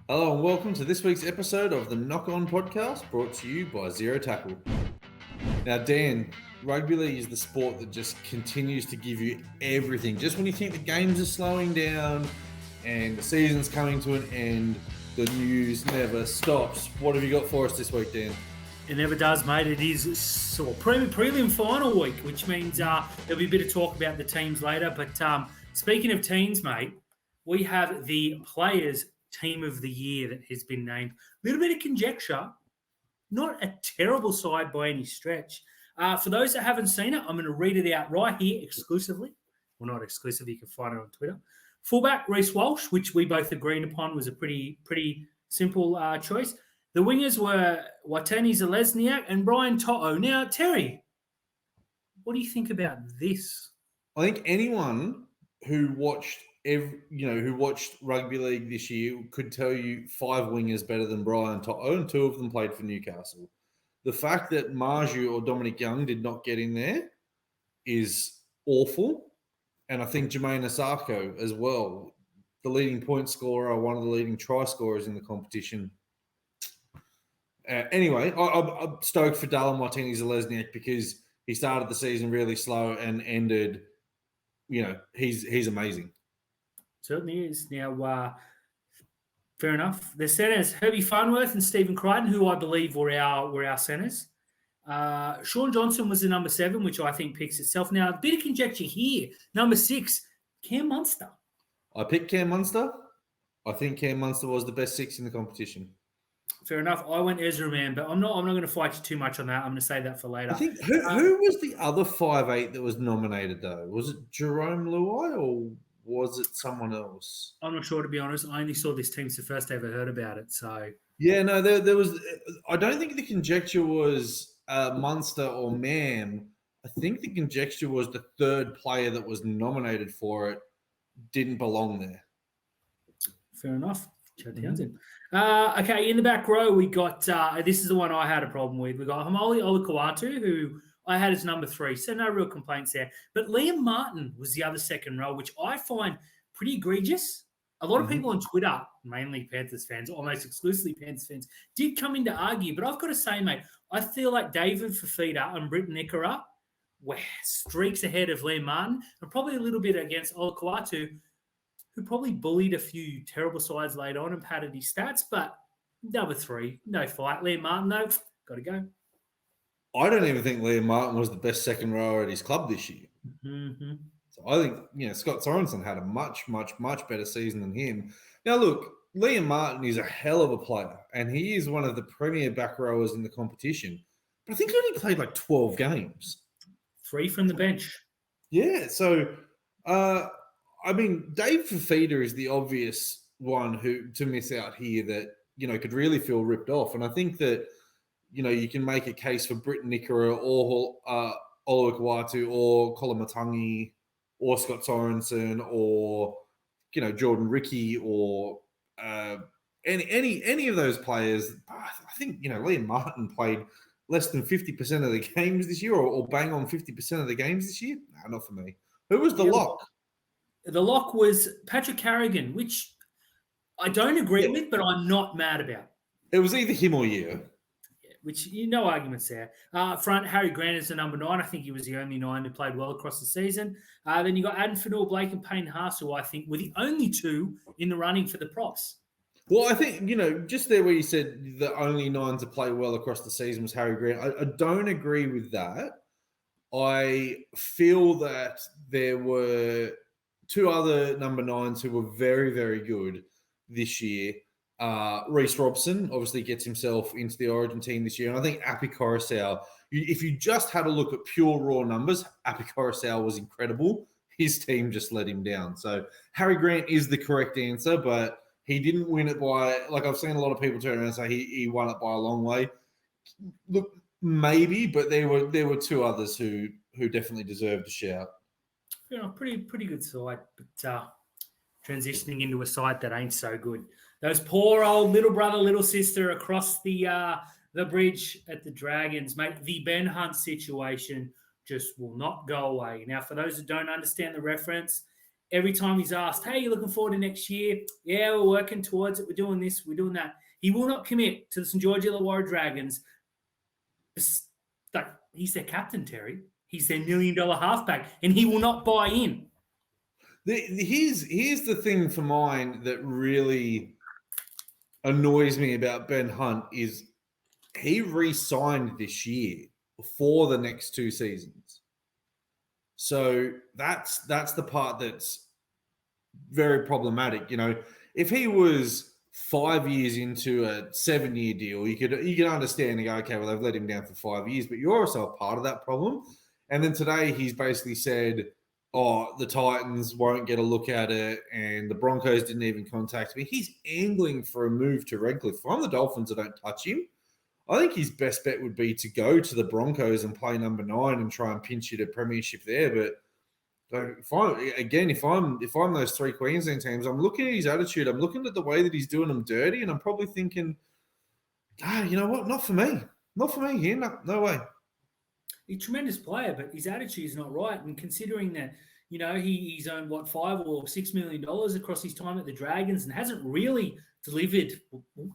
Hello and welcome to this week's episode of the Knock On Podcast, brought to you by Zero Tackle. Now, Dan, rugby league is the sport that just continues to give you everything. Just when you think the games are slowing down and the season's coming to an end, the news never stops. What have you got for us this week, Dan? It never does, mate. It is prelim final week, which means there'll be a bit of talk about the teams later. But speaking of teams, mate, we have the Players' Team of the Year that has been named. A little bit of conjecture. Not a terrible side by any stretch. For those that haven't seen it, I'm going to read it out right here exclusively. Well, not exclusively. You can find it on Twitter. Fullback, Reece Walsh, which we both agreed upon was a pretty simple choice. The wingers were Watani Zalesniak and Brian To'o. Now, Terry, what do you think about this? I think anyone who watched rugby league this year could tell you 5 wingers better than Brian To'o, and 2 of them played for Newcastle. The fact that Marju or Dominic Young did not get in there is awful. And I think Jermaine Asako as well, the leading point scorer, one of the leading try scorers in the competition. Anyway, I'm stoked for Dallin Watini-Zalesniak because he started the season really slow and ended, he's amazing. Certainly is. Now, fair enough. The centres, Herbie Farnworth and Stephen Crichton, who I believe were our centres. Sean Johnson was the number 7, which I think picks itself. Now, a bit of conjecture here. Number 6, Cam Munster. I picked Cam Munster. I think Cam Munster was the best 6 in the competition. Fair enough. I went Ezra Man, but I'm not going to fight you too much on that. I'm going to save that for later. I think who was the other 5'8" that was nominated though? Was it Jerome Luai or was it someone else? I'm not sure, to be honest. I only saw this team, so first I ever heard about it. So yeah, no, there was. I don't think the conjecture was Munster or Mam. I think the conjecture was the third player that was nominated for it didn't belong there. Fair enough. Chad Townsend. Okay, in the back row, we got, this is the one I had a problem with. We got Hamoli Olukwatu, who I had as number 3, so no real complaints there. But Liam Martin was the other second row, which I find pretty egregious. A lot of people on Twitter, mainly Panthers fans, almost exclusively Panthers fans, did come in to argue. But I've got to say, mate, I feel like David Fafita and Britton Ikora were streaks ahead of Liam Martin and probably a little bit against Olukwatu, who probably bullied a few terrible sides later on and padded his stats, but number 3, no fight. Liam Martin, though, got to go. I don't even think Liam Martin was the best second rower at his club this year. Mm-hmm. So I think, Scott Sorensen had a much, much, much better season than him. Now, look, Liam Martin is a hell of a player, and he is one of the premier back rowers in the competition. But I think he only played like 12 games. 3 from the bench. Yeah, so... Dave Fafita is the obvious one who to miss out here that, could really feel ripped off. And I think that, you can make a case for Britton Ikora or Olukwatu or Kolomatangi or Scott Sorensen or, Jordan Ricky or any of those players. I think, Liam Martin played less than 50% of the games this year or bang on 50% of the games this year. No, not for me. Who was the lock? The lock was Patrick Carrigan, which I don't agree with, but I'm not mad about. It was either him or you. Yeah, which, no arguments there. Front, Harry Grant is the number 9. I think he was the only 9 who played well across the season. Then you got Adam Fanua Blake and Payne Haas, who I think were the only 2 in the running for the props. Well, I think, just there where you said the only 9 to play well across the season was Harry Grant. I don't agree with that. I feel that there were 2 other number 9s who were very, very good this year. Reece Robson obviously gets himself into the Origin team this year. And I think Api Coruscant, if you just had a look at pure raw numbers, Api Coruscant was incredible. His team just let him down. So Harry Grant is the correct answer, but he didn't win it by, like I've seen a lot of people turn around and say he won it by a long way. Look, maybe, but there were 2 others who definitely deserved a shout. Pretty good side, but transitioning into a side that ain't so good. Those poor old little brother, little sister across the bridge at the Dragons, mate. The Ben Hunt situation just will not go away. Now, for those who don't understand the reference, every time he's asked, hey, you're looking forward to next year? Yeah, we're working towards it. We're doing this. We're doing that. He will not commit to the St. George Illawarra Dragons. He's their captain, Terry. He's their $1 million halfback, and he will not buy in. Here's the thing for mine that really annoys me about Ben Hunt is he re-signed this year for the next 2 seasons. So that's the part that's very problematic. You know, if he was 5 years into a 7-year deal, you could understand and go, okay, well, they've let him down for 5 years, but you're also a part of that problem. And then today he's basically said, oh, the Titans won't get a look at it, and the Broncos didn't even contact me. He's angling for a move to Redcliffe. If I'm the Dolphins, I don't touch him. I think his best bet would be to go to the Broncos and play number 9 and try and pinch it a premiership there. But if I'm those 3 Queensland teams, I'm looking at his attitude. I'm looking at the way that he's doing them dirty, and I'm probably thinking, you know what? Not for me. Not for me here. No way. He's a tremendous player, but his attitude is not right. And considering that, you know, he's earned, $5 or $6 million across his time at the Dragons and hasn't really delivered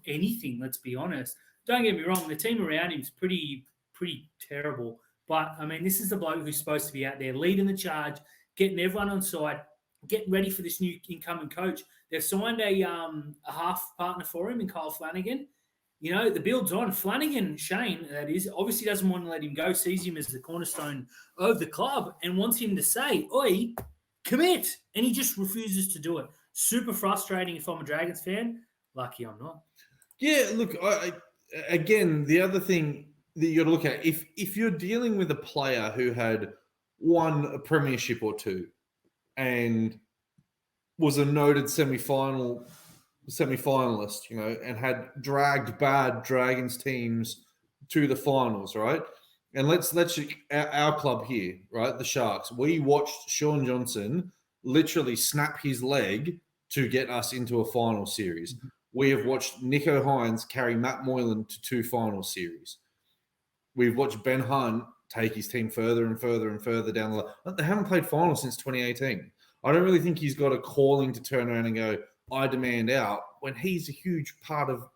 anything, let's be honest. Don't get me wrong, the team around him is pretty terrible. But, I mean, this is the bloke who's supposed to be out there leading the charge, getting everyone on side, getting ready for this new incoming coach. They've signed a half partner for him in Kyle Flanagan. You know, the build's on. Flanagan, Shane, that is, obviously doesn't want to let him go, sees him as the cornerstone of the club and wants him to say, oi, commit. And he just refuses to do it. Super frustrating if I'm a Dragons fan. Lucky I'm not. Yeah, look, again, the other thing that you got to look at, if you're dealing with a player who had won a premiership or 2 and was a noted semi-finalist, you know, and had dragged bad Dragons teams to the finals, right? And let's our club here, right, the Sharks. We watched Sean Johnson literally snap his leg to get us into a final series. Mm-hmm. We have watched Nicho Hynes carry Matt Moylan to 2 final series. We've watched Ben Hunt take his team further and further and further down the line. They haven't played finals since 2018. I don't really think he's got a calling to turn around and go, I demand out, when he's a huge part of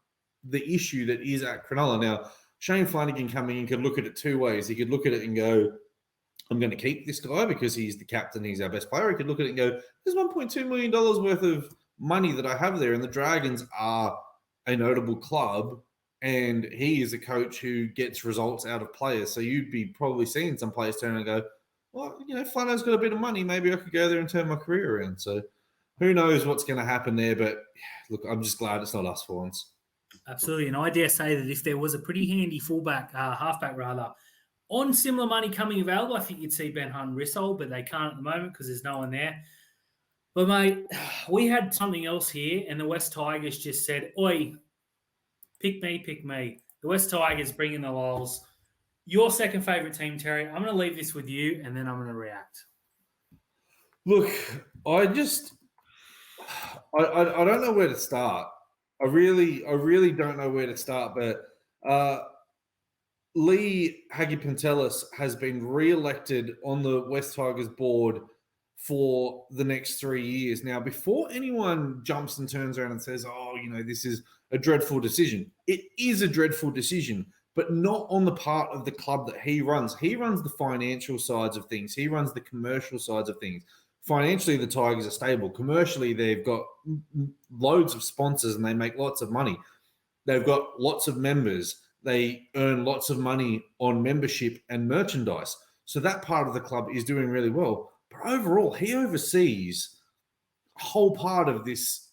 the issue that is at Cronulla. Now, Shane Flanagan coming in could look at it 2 ways. He could look at it and go, I'm going to keep this guy because he's the captain, he's our best player. He could look at it and go, there's $1.2 million worth of money that I have there, and the Dragons are a notable club, and he is a coach who gets results out of players. So you'd be probably seeing some players turn and go, well, you know, Flano's got a bit of money. Maybe I could go there and turn my career around. So who knows what's going to happen there, but look, I'm just glad it's not us for once. Absolutely, and I dare say that if there was a pretty handy halfback rather, on similar money coming available, I think you'd see Ben Hunt Rissole, but they can't at the moment because there's no one there. But, mate, we had something else here, and the West Tigers just said, oi, pick me. The West Tigers bring in the LOLZ. Your second favourite team, Terry. I'm going to leave this with you, and then I'm going to react. Look, I don't know where to start. I really don't know where to start, but Lee Hagipantelis has been re-elected on the West Tigers board for the next 3 years. Now, before anyone jumps and turns around and says, oh, you know, this is a dreadful decision, it is a dreadful decision, but not on the part of the club that he runs. He runs the financial sides of things. He runs the commercial sides of things. Financially, the Tigers are stable. Commercially, they've got loads of sponsors and they make lots of money. They've got lots of members. They earn lots of money on membership and merchandise. So that part of the club is doing really well. But overall, he oversees a whole part of this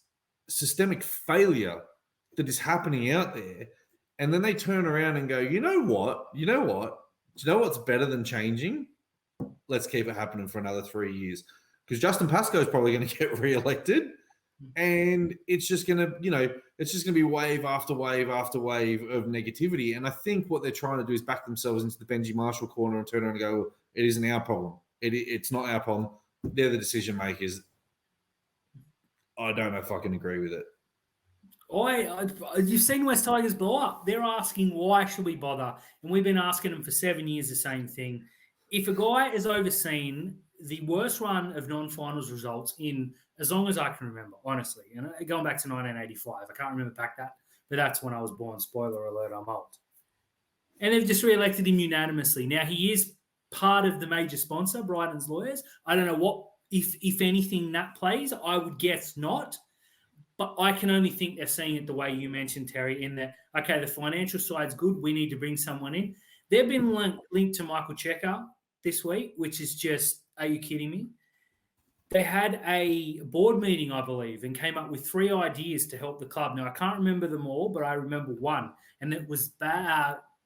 systemic failure that is happening out there. And then they turn around and go, you know what? Do you know what's better than changing? Let's keep it happening for another 3 years. Because Justin Pascoe is probably going to get re-elected. And it's just going to, be wave after wave after wave of negativity. And I think what they're trying to do is back themselves into the Benji Marshall corner and turn around and go, it isn't our problem. It's not our problem. They're the decision makers. I don't know if I can agree with it. You've seen West Tigers blow up. They're asking, why should we bother? And we've been asking them for 7 years the same thing. If a guy is overseen the worst run of non-finals results in as long as I can remember, honestly. And going back to 1985, I can't remember back that, but that's when I was born. Spoiler alert, I'm old. And they've just re-elected him unanimously. Now, he is part of the major sponsor, Bryden's Lawyers. I don't know what, if anything, that plays. I would guess not. But I can only think they're seeing it the way you mentioned, Terry, in that, okay, the financial side's good. We need to bring someone in. They've been linked to Michael Checker this week, which is just, are you kidding me? They had a board meeting, I believe, and came up with 3 ideas to help the club. Now, I can't remember them all, but I remember one, and it was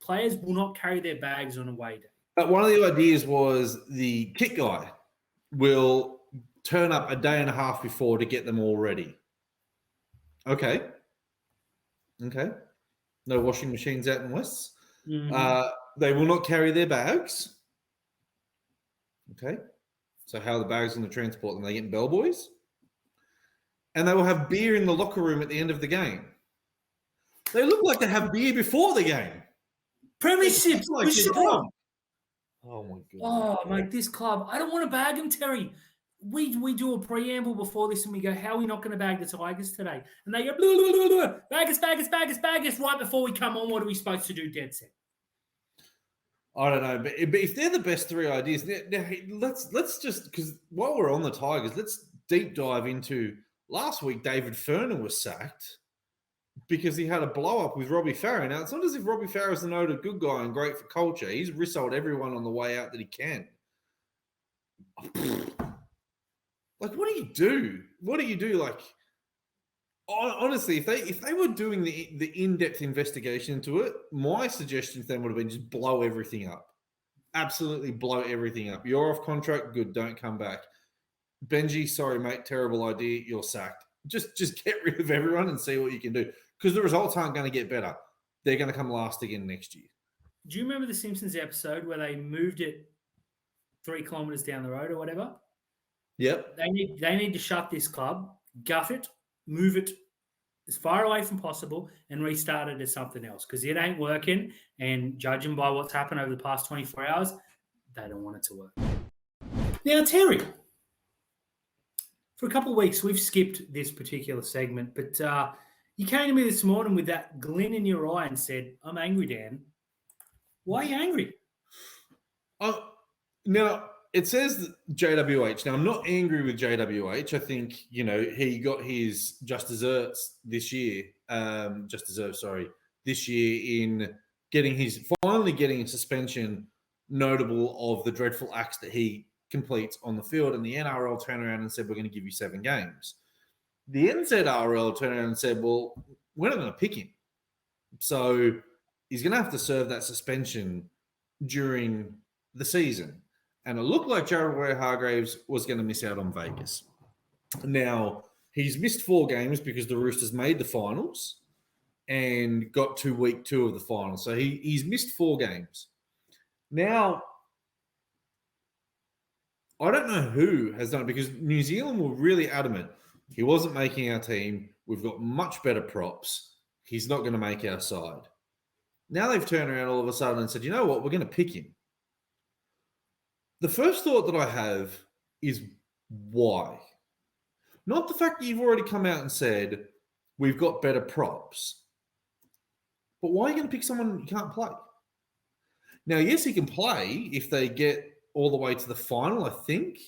players will not carry their bags on away day. But one of the ideas was the kit guy will turn up a day and a half before to get them all ready. Okay. No washing machines out in Wests. Mm-hmm. They will not carry their bags. Okay. So how are the bags going to transport them? They get in bellboys. And they will have beer in the locker room at the end of the game. They look like they have beer before the game. Premierships, like sure. Oh, my God. Oh, mate, this club. I don't want to bag them, Terry. We do a preamble before this and we go, how are we not going to bag the Tigers today? And they go, blah, blah, blah, blah. Bag us. Right before we come on, what are we supposed to do, dead set? I don't know, but if they're the best 3 ideas, now let's just, because while we're on the Tigers, let's deep dive into last week. David Ferner was sacked because he had a blow up with Robbie Farah. Now it's not as if Robbie Farah is a noted good guy and great for culture. He's rissoled everyone on the way out that he can. Like, what do you do? Like, honestly, if they were doing the in-depth investigation into it, my suggestion to them would have been just blow everything up. Absolutely blow everything up. You're off contract, good, don't come back. Benji, sorry, mate, terrible idea, you're sacked. Just get rid of everyone and see what you can do. Because the results aren't going to get better. They're going to come last again next year. Do you remember the Simpsons episode where they moved it 3 kilometres down the road or whatever? Yep. They need to shut this club, guff it, move it as far away from possible, and restart it as something else because it ain't working. And judging by what's happened over the past 24 hours, they don't want it to work. Now, Terry, for a couple of weeks, we've skipped this particular segment, but you came to me this morning with that glint in your eye and said, I'm angry, Dan. Why are you angry? Now, it says JWH. Now, I'm not angry with JWH. I think, he got his this year in finally getting a suspension notable of the dreadful acts that he completes on the field. And the NRL turned around and said, we're going to give you 7 games. The NZRL turned around and said, well, we're not going to pick him. So he's going to have to serve that suspension during the season. And it looked like Jared Waerea-Hargreaves was going to miss out on Vegas. Now, he's missed 4 games because the Roosters made the finals and got to week 2 of the finals. So he's missed 4 games. Now, I don't know who has done it because New Zealand were really adamant. He wasn't making our team. We've got much better props. He's not going to make our side. Now they've turned around all of a sudden and said, you know what, we're going to pick him. The first thought that I have is why? Not the fact that you've already come out and said, we've got better props. But why are you going to pick someone you can't play? Now, yes, he can play if they get all the way to the final, I think.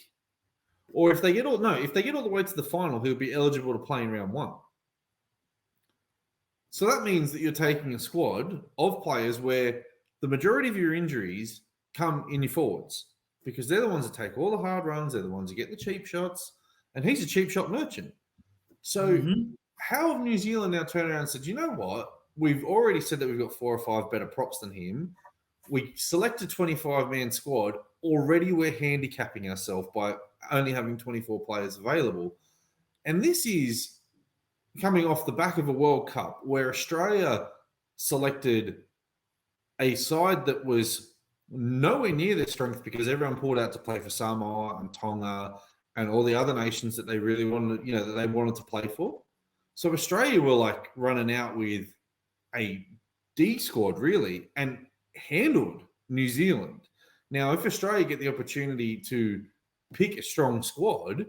Or if they get all the way to the final, he'll be eligible to play in round 1. So that means that you're taking a squad of players where the majority of your injuries come in your forwards. Because they're the ones that take all the hard runs. They're the ones that get the cheap shots. And he's a cheap shot merchant. So how have New Zealand now turned around and said, you know what? We've already said that we've got 4 or 5 better props than him. We selected 25-man squad. Already we're handicapping ourselves by only having 24 players available. And this is coming off the back of a World Cup where Australia selected a side that was nowhere near their strength because everyone pulled out to play for Samoa and Tonga and all the other nations that they really wanted, that they wanted to play for. So Australia were like running out with a D squad really and handled New Zealand. Now, if Australia get the opportunity to pick a strong squad,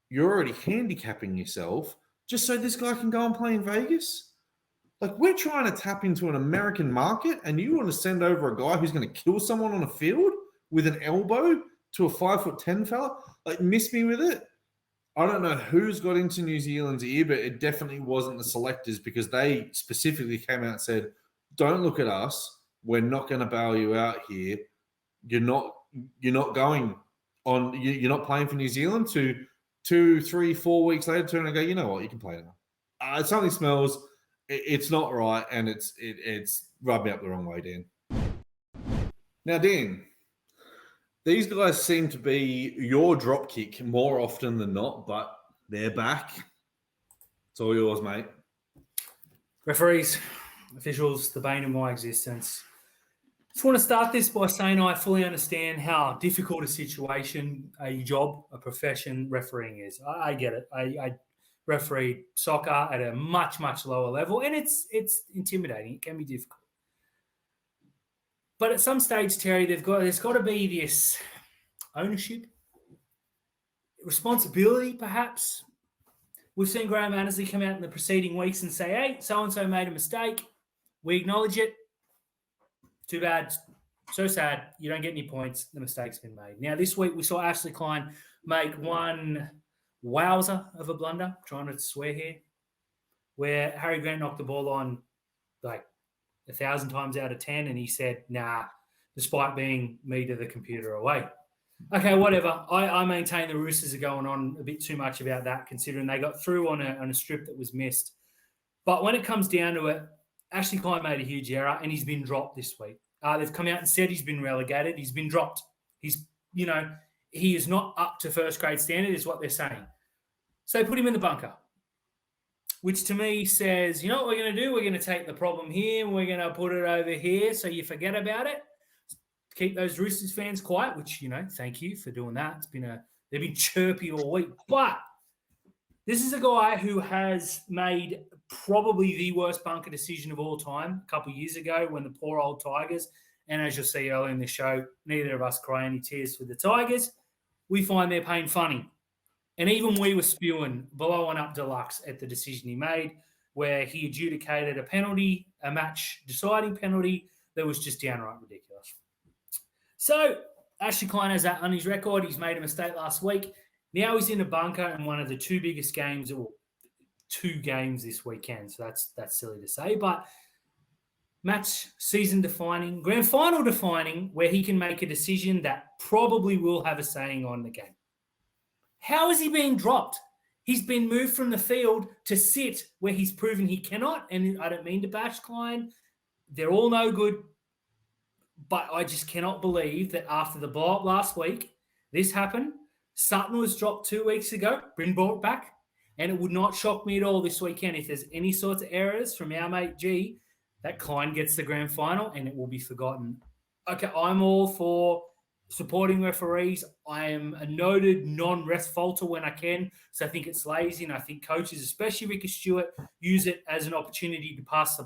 you're already handicapping yourself just so this guy can go and play in Vegas. Like, we're trying to tap into an American market, and you want to send over a guy who's going to kill someone on a field with an elbow to a 5'10" fella? Like, miss me with it. I don't know who's got into New Zealand's ear, but it definitely wasn't the selectors, because they specifically came out and said, don't look at us. We're not going to bail you out here. You're not going on. You're not playing for New Zealand. To 2, 3, 4 weeks later, turn and go, you know what? You can play now. Something smells. It's not right, and it's rubbed me up the wrong way, Dan. Now, Dan, these guys seem to be your dropkick more often than not, but they're back. It's all yours, mate. Referees, officials, the bane of my existence. Just want to start this by saying I fully understand how difficult a situation, a job, a profession refereeing is. I get it. I referee soccer at a much, much lower level, and it's intimidating. It can be difficult. But at some stage, Terry, there's got to be this ownership, responsibility, perhaps. We've seen Graham Annesley come out in the preceding weeks and say, hey, so-and-so made a mistake. We acknowledge it. Too bad. So sad. You don't get any points. The mistake's been made. Now, this week we saw Ashley Klein make one wowzer of a blunder, trying to swear here, where Harry Grant knocked the ball on like 1,000 times out of 10, and he said, nah, despite being me to the computer away. Okay, whatever. I maintain the Roosters are going on a bit too much about that, considering they got through on a strip that was missed. But when it comes down to it, Ashley Klein made a huge error, and he's been dropped this week. They've come out and said he's been relegated. He's been dropped. He is not up to first grade standard, is what they're saying. So they put him in the bunker, which to me says, you know what we're going to do? We're going to take the problem here and we're going to put it over here so you forget about it. Keep those Roosters fans quiet, which, thank you for doing that. They've been chirpy all week. But this is a guy who has made probably the worst bunker decision of all time a couple of years ago when the poor old Tigers, and as you'll see earlier in the show, neither of us cry any tears for the Tigers. We find their pain funny. And even we were spewing below and up deluxe at the decision he made, where he adjudicated a penalty, a match-deciding penalty that was just downright ridiculous. So Ashley Klein has that on his record. He's made a mistake last week. Now he's in a bunker in one of the two biggest games, or 2 games this weekend. So that's silly to say. But match season defining, grand final defining, where he can make a decision that probably will have a saying on the game. How is he being dropped? He's been moved from the field to sit where he's proven he cannot. And I don't mean to bash Klein. They're all no good. But I just cannot believe that after the blow-up last week, this happened. Sutton was dropped 2 weeks ago, been brought back. And it would not shock me at all this weekend if there's any sorts of errors from our mate G, that Klein gets the grand final and it will be forgotten. Okay, I'm all for supporting referees. I am a noted non-ref faulter when I can, so I think it's lazy, and I think coaches, especially Ricky Stewart, use it as an opportunity to pass the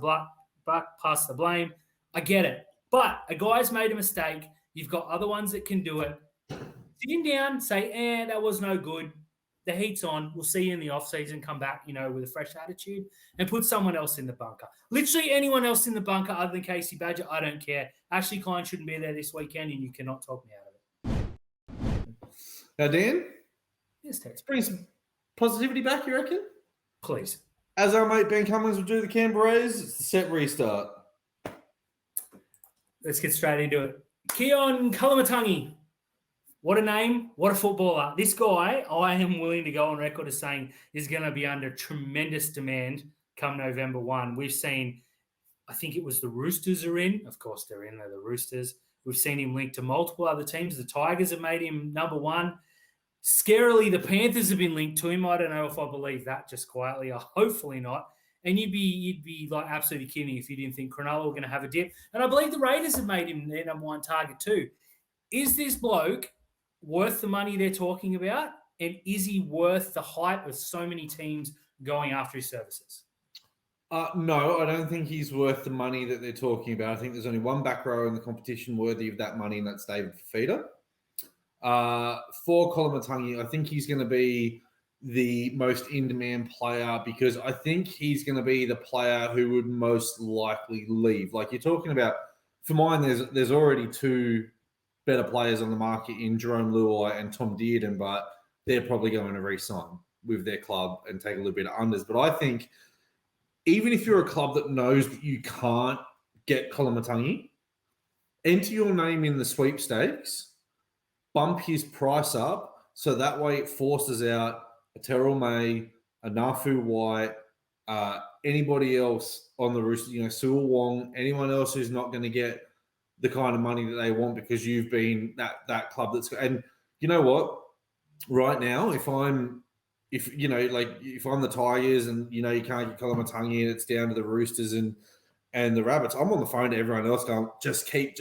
blame. I get it. But a guy's made a mistake. You've got other ones that can do it. Sit him down, say, that was no good. The heat's on. We'll see you in the off-season. Come back, with a fresh attitude, and put someone else in the bunker. Literally anyone else in the bunker other than Casey Badger, I don't care. Ashley Klein shouldn't be there this weekend, and you cannot talk me out of it. Now, Dan? Yes, Terry. Let's bring some positivity back, you reckon? Please. As our mate Ben Cummins will do the Canberra's, it's the set restart. Let's get straight into it. Keaon Kolomatangi. What a name. What a footballer. This guy, I am willing to go on record as saying, is going to be under tremendous demand come November 1. We've seen, I think it was the Roosters are in. Of course, they're in. They're the Roosters. We've seen him linked to multiple other teams. The Tigers have made him number 1. Scarily, the Panthers have been linked to him. I don't know if I believe that just quietly. Hopefully not. And you'd be like absolutely kidding if you didn't think Cronulla were going to have a dip. And I believe the Raiders have made him their number 1 target too. Is this bloke worth the money they're talking about? And is he worth the hype of so many teams going after his services? No, I don't think he's worth the money that they're talking about. I think there's only one back row in the competition worthy of that money, and that's David Fifita. For Kolomatangi, I think he's going to be the most in-demand player because I think he's going to be the player who would most likely leave. Like you're talking about, for mine, there's already two better players on the market in Jerome Luai and Tom Dearden, but they're probably going to re-sign with their club and take a little bit of unders. But I think even if you're a club that knows that you can't get Kolomatangi, enter your name in the sweepstakes, bump his price up, so that way it forces out a Terrell May, a Nafu White, anybody else on the Roosters, Sewell Wong, anyone else who's not going to get the kind of money that they want because you've been that club that's. And you know what? Right now, if I'm the Tigers and you can't get Kolomatangi and it's down to the Roosters and the Rabbits, I'm on the phone to everyone else going, just keep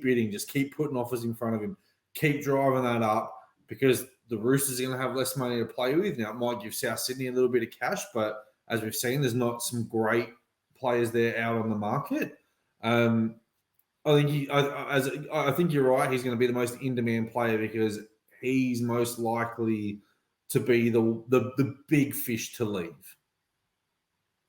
bidding, just keep putting offers in front of him, keep driving that up because the Roosters are going to have less money to play with. Now, it might give South Sydney a little bit of cash, but as we've seen, there's not some great players there out on the market. I think you're right. He's going to be the most in-demand player because he's most likely to be the big fish to leave.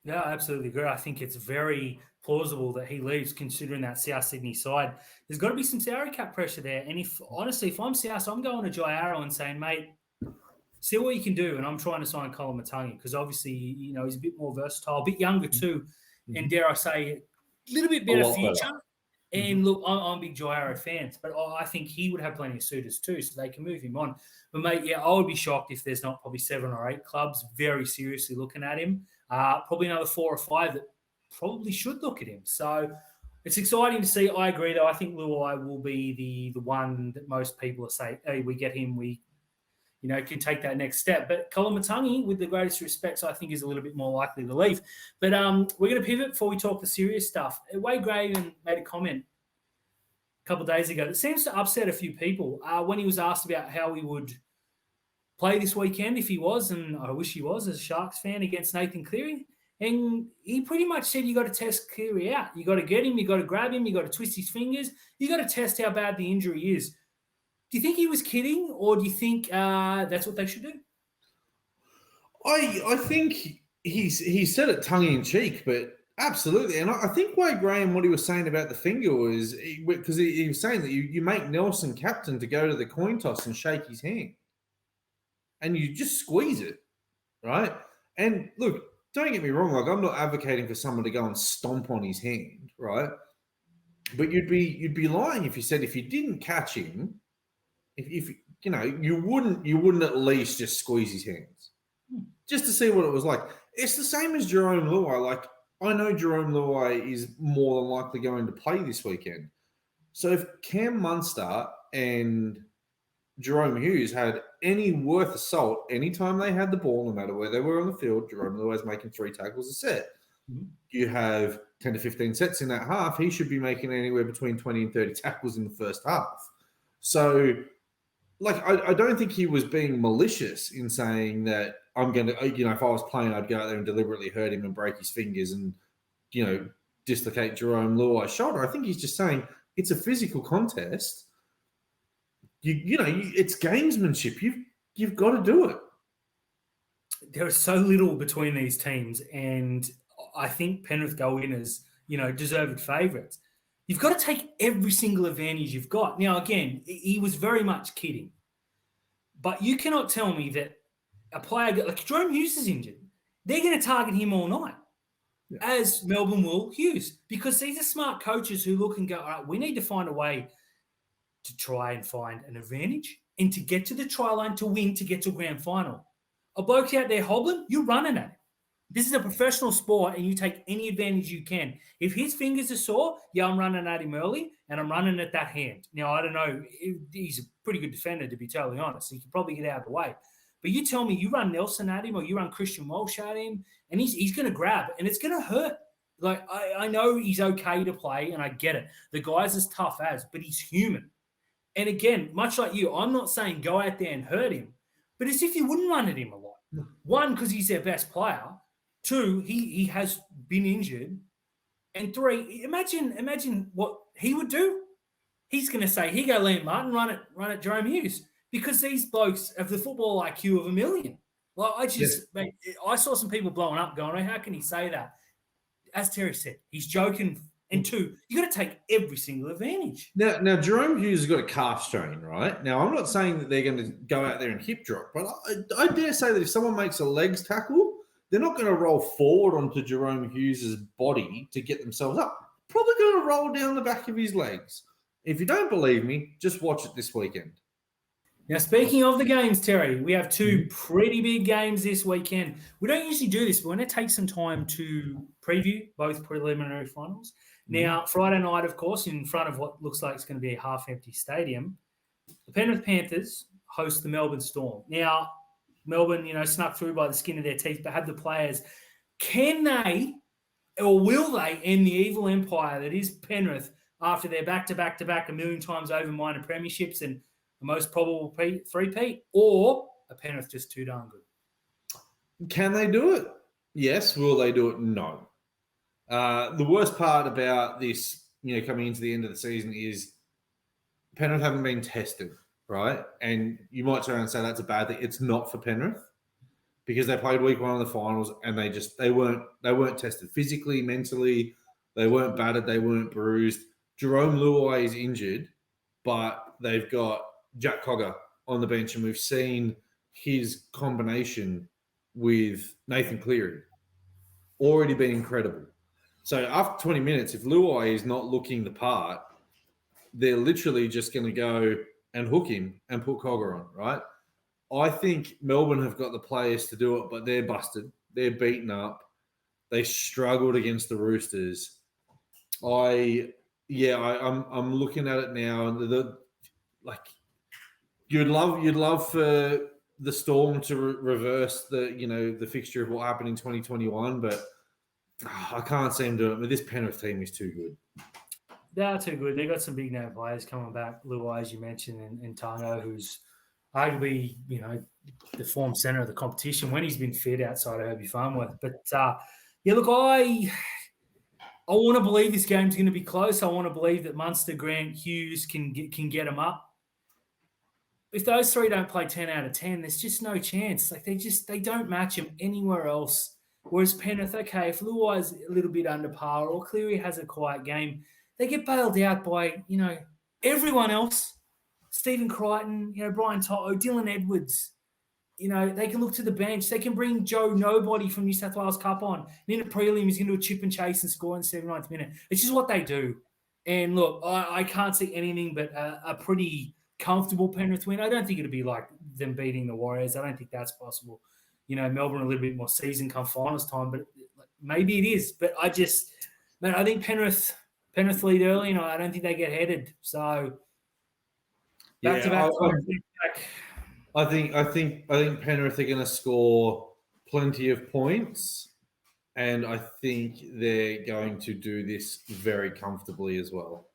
Yeah, I absolutely agree. I think it's very plausible that he leaves considering that South Sydney side. There's got to be some salary cap pressure there. And if I'm South, I'm going to Jai Arrow and saying, mate, see what you can do. And I'm trying to sign Kolomatangi because obviously, he's a bit more versatile, a bit younger too. Mm-hmm. And dare I say, a little bit better future. Better. And look, I'm a big Jai Arrow fan, but I think he would have plenty of suitors too, so they can move him on. But mate, I would be shocked if there's not probably 7 or 8 clubs very seriously looking at him. Probably another 4 or 5 that probably should look at him. So it's exciting to see. I agree, though. I think Luai will be the one that most people are saying, hey, we get him, we can take that next step. But Kolomatangi, with the greatest respects, I think is a little bit more likely to leave. But we're going to pivot before we talk the serious stuff. Waerea-Hargreaves made a comment a couple of days ago that seems to upset a few people when he was asked about how he would play this weekend if he was, and I wish he was as a Sharks fan, against Nathan Cleary. And he pretty much said you got to test Cleary out. You got to get him, you got to grab him, you got to twist his fingers, you got to test how bad the injury is. Do you think he was kidding, or do you think that's what they should do? I think he said it tongue in cheek, but absolutely. And I think Waerea-Hargreaves, what he was saying about the finger was because he was saying that you make Nelson captain to go to the coin toss and shake his hand, and you just squeeze it, right? And look, don't get me wrong. Like, I'm not advocating for someone to go and stomp on his hand, right? But you'd be lying if you said if you didn't catch him, if you wouldn't at least just squeeze his hands just to see what it was like. It's the same as Jerome Luai. Like, I know Jerome Luai is more than likely going to play this weekend. So if Cam Munster and Jerome Hughes had any worth of salt anytime they had the ball, no matter where they were on the field, Jerome Luai's making 3 tackles a set. Mm-hmm. You have 10 to 15 sets in that half. He should be making anywhere between 20 and 30 tackles in the first half. So, like, I don't think he was being malicious in saying that I'm going to, if I was playing, I'd go out there and deliberately hurt him and break his fingers and, dislocate Jerome Luai's shoulder. I think he's just saying it's a physical contest. It's gamesmanship. You've got to do it. There is so little between these teams, and I think Penrith go in as, deserved favourites. You've got to take every single advantage you've got. Now, again, he was very much kidding. But you cannot tell me that a player like Jerome Hughes is injured. They're going to target him all night, as Melbourne will Hughes, because these are smart coaches who look and go, all right, we need to find a way to try and find an advantage and to get to the try line to win, to get to a grand final. A bloke out there hobbling, you're running at it. This is a professional sport, and you take any advantage you can. If his fingers are sore, I'm running at him early, and I'm running at that hand. Now, I don't know. He's a pretty good defender, to be totally honest. He can probably get out of the way. But you tell me you run Nelson at him or you run Christian Walsh at him, and he's going to grab, and it's going to hurt. Like, I know he's okay to play, and I get it. The guy's as tough as, but he's human. And again, much like you, I'm not saying go out there and hurt him, but as if you wouldn't run at him a lot. One, because he's their best player. 2, he has been injured. And 3, imagine what he would do. He's going to say, here you go, Liam Martin, run at Jerome Hughes. because these blokes have the football IQ of a million. Like I saw some people blowing up going, "Oh, how can he say that?" As Terry said, he's joking. And two, you got to take every single advantage. Now, Jerome Hughes has got a calf strain, right? Now, I'm not saying that they're going to go out there and hip drop, but I dare say that if someone makes a legs tackle, they're not going to roll forward onto Jerome Hughes' body to get themselves up. Probably going to roll down the back of his legs. If you don't believe me, just watch it this weekend. Now, speaking of the games, Terry, we have two pretty big games this weekend. We don't usually do this, but we're going to take some time to preview both preliminary finals. Now, Friday night, of course, in front of what looks like it's going to be a half-empty stadium, the Penrith Panthers host the Melbourne Storm. Now, Melbourne, snuck through by the skin of their teeth, but have the players. Can they or will they end the evil empire that is Penrith after their back-to-back-to-back a million times over minor premierships and the most probable three-peat, or are Penrith just too darn good? Can they do it? Yes. Will they do it? No. The worst part about this, coming into the end of the season is Penrith haven't been tested, right? And you might turn around and say that's a bad thing. It's not for Penrith because they played week 1 of the finals and they weren't tested physically, mentally. They weren't battered. They weren't bruised. Jerome Luai is injured, but they've got Jack Cogger on the bench, and we've seen his combination with Nathan Cleary already been incredible. So after 20 minutes, if Luai is not looking the part, they're literally just going to go and hook him and put Cogger on, right? I think Melbourne have got the players to do it, but they're busted. They're beaten up. They struggled against the Roosters. I'm looking at it now, and you'd love for the Storm to reverse the fixture of what happened in 2021, but I can't see them do it. But this Penrith team is too good. They are too good. They've got some big name players coming back. Luai, as you mentioned, and Tango, who's arguably, the form centre of the competition when he's been fit outside of Herbie Farnworth. But, look, I want to believe this game's going to be close. I want to believe that Munster, Grant, Hughes can get them up. If those three don't play 10 out of 10, there's just no chance. They don't match them anywhere else. Whereas Penrith, okay, if Luai's a little bit under par or Cleary has a quiet game, they get bailed out by, everyone else. Stephen Crichton, Brian Toto, Dylan Edwards. They can look to the bench. They can bring Joe Nobody from New South Wales Cup on. And in a prelim, he's going to do a chip and chase and score in the 79th minute. It's just what they do. And look, I can't see anything but a pretty comfortable Penrith win. I don't think it'll be like them beating the Warriors. I don't think that's possible. Melbourne a little bit more seasoned come finals time, but maybe it is. But I think Penrith lead early, and I don't think they get headed. So back to back. I think Penrith are going to score plenty of points, and I think they're going to do this very comfortably as well.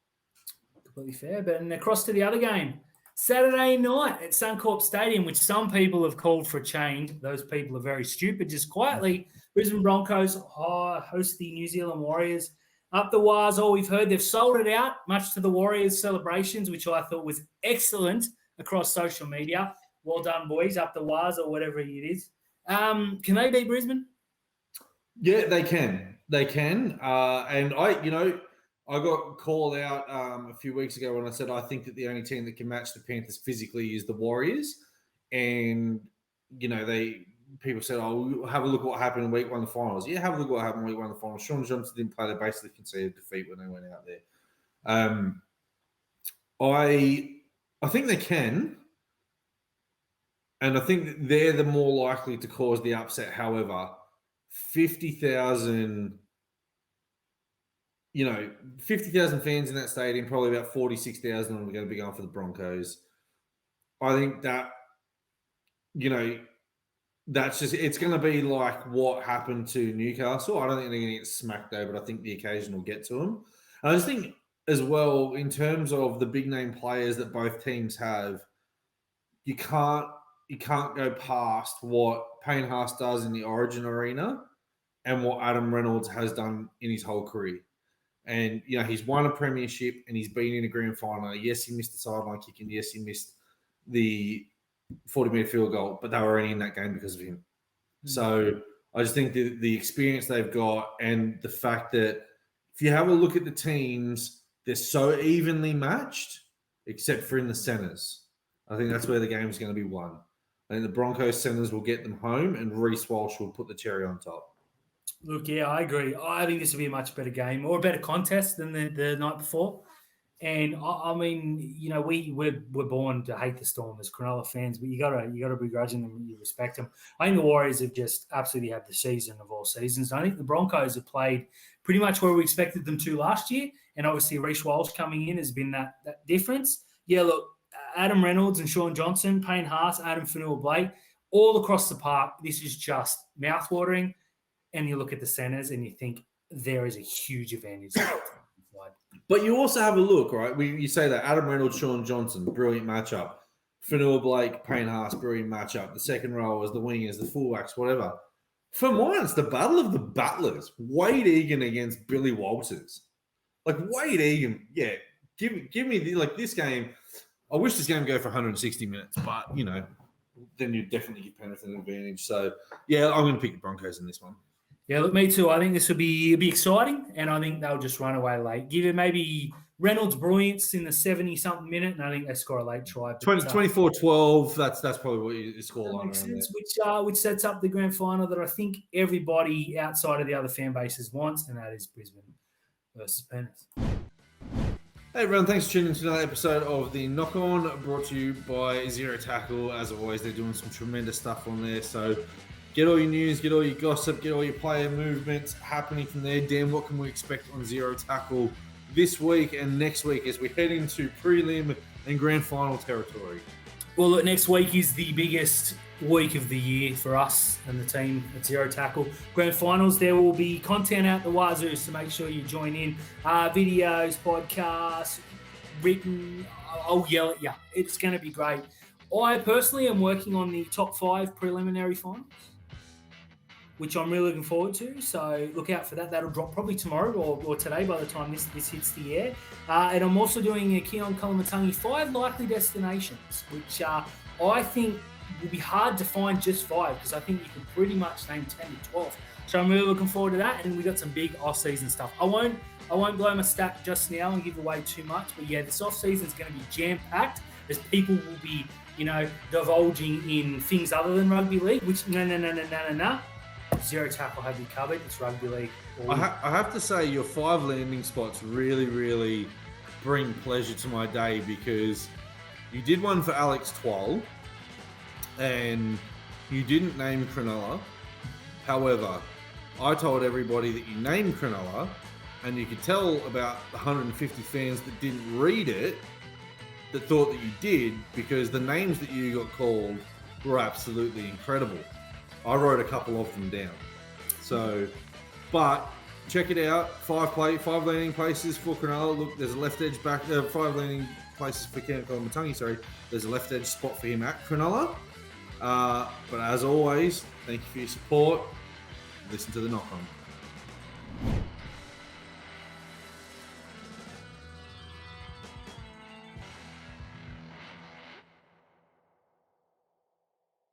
Completely fair. But across to the other game. Saturday night at Suncorp Stadium, which some people have called for a change. Those people are very stupid. Just quietly, Brisbane Broncos host the New Zealand Warriors. Up the Waz, all we've heard, they've sold it out, much to the Warriors' celebrations, which I thought was excellent across social media. Well done, boys, up the Waz or whatever it is. Can they beat Brisbane? Yeah, they can. They can. And I got called out a few weeks ago when I said I think that the only team that can match the Panthers physically is the Warriors. And, people said, oh, have a look what happened in week 1 of the finals. Yeah, have a look what happened in week 1 of the finals. Sean Johnson didn't play. They basically conceded defeat when they went out there. I think they can. And I think that they're the more likely to cause the upset. However, 50,000 fans in that stadium, probably about 46,000 of them are going to be going for the Broncos. I think that, that's just, it's going to be like what happened to Newcastle. I don't think they're going to get smacked over, but I think the occasion will get to them. And I just think as well, in terms of the big name players that both teams have, you can't go past what Payne Haas does in the Origin arena and what Adam Reynolds has done in his whole career. And, he's won a premiership and he's been in a grand final. Yes, he missed the sideline kick, and yes, he missed, the 40-meter field goal, but they were only in that game because of him. So I just think the experience they've got and the fact that if you have a look at the teams, they're so evenly matched, except for in the centers. I think that's where the game is going to be won. I think the Broncos centers will get them home, and Reece Walsh will put the cherry on top. Look, yeah, I agree. I think this will be a much better game or a better contest than the night before. And I mean, you know, we're born to hate the Storm as Cronulla fans, but you gotta begrudge them. You respect them. I think the Warriors have just absolutely had the season of all seasons. I think the Broncos have played pretty much where we expected them to last year, and obviously Reece Walsh coming in has been that difference. Yeah, look, Adam Reynolds and Sean Johnson, Payne Haas, Adam Fanua-Blake, all across the park. This is just mouthwatering. And you look at the centers and you think there is a huge advantage. But you also have a look, right? You say that Adam Reynolds, Sean Johnson, brilliant matchup. Fanua-Blake, Payne Haas, brilliant matchup. The second row is the wingers, the fullbacks, whatever. For mine, it's the battle of the battlers. Wade Egan against Billy Walters. Like Wade Egan, yeah. Give me this game. I wish this game would go for 160 minutes, but you know, then you definitely give Penrith an advantage. So yeah, I'm going to pick the Broncos in this one. Yeah, look, me too. I think this will be exciting, and I think they'll just run away late. Give it maybe Reynolds brilliance in the 70-something minute, and I think they score a late try. 24-12, that's probably what you score line makes around sense, which sets up the grand final that I think everybody outside of the other fan bases wants, and that is Brisbane versus Penrith. Hey everyone, thanks for tuning into another episode of The Knock On, brought to you by Zero Tackle. As always, they're doing some tremendous stuff on there, so get all your news, get all your gossip, get all your player movements happening from there. Dan, what can we expect on Zero Tackle this week and next week as we head into prelim and grand final territory? Well, look, next week is the biggest week of the year for us and the team at Zero Tackle. Grand finals, there will be content out the wazoo, so make sure you join in. Videos, podcasts, written. I'll yell at you. It's going to be great. I personally am working on the top 5 preliminary finals, which I'm really looking forward to. So look out for that. That'll drop probably tomorrow or today by the time this hits the air. And I'm also doing a Keaon Kolomatangi 5 likely destinations, which I think will be hard to find just 5 because I think you can pretty much name 10 to 12. So I'm really looking forward to that. And we got some big off-season stuff. I won't blow my stack just now and give away too much. But yeah, this off-season is going to be jam-packed as people will be, divulging in things other than rugby league, which no. Zero Tackle have you covered. It's rugby league. I have to say your 5 landing spots really, really bring pleasure to my day because you did one for Alex Twal and you didn't name Cronulla. However, I told everybody that you named Cronulla and you could tell about the 150 fans that didn't read it that thought that you did because the names that you got called were absolutely incredible. I wrote a couple of them down. So, but check it out. 5 landing places for Cronulla. Look, there's a left edge back. 5 landing places for Keaon Kolomatangi. Sorry, there's a left edge spot for him at Cronulla. But as always, thank you for your support. Listen to The Knock On.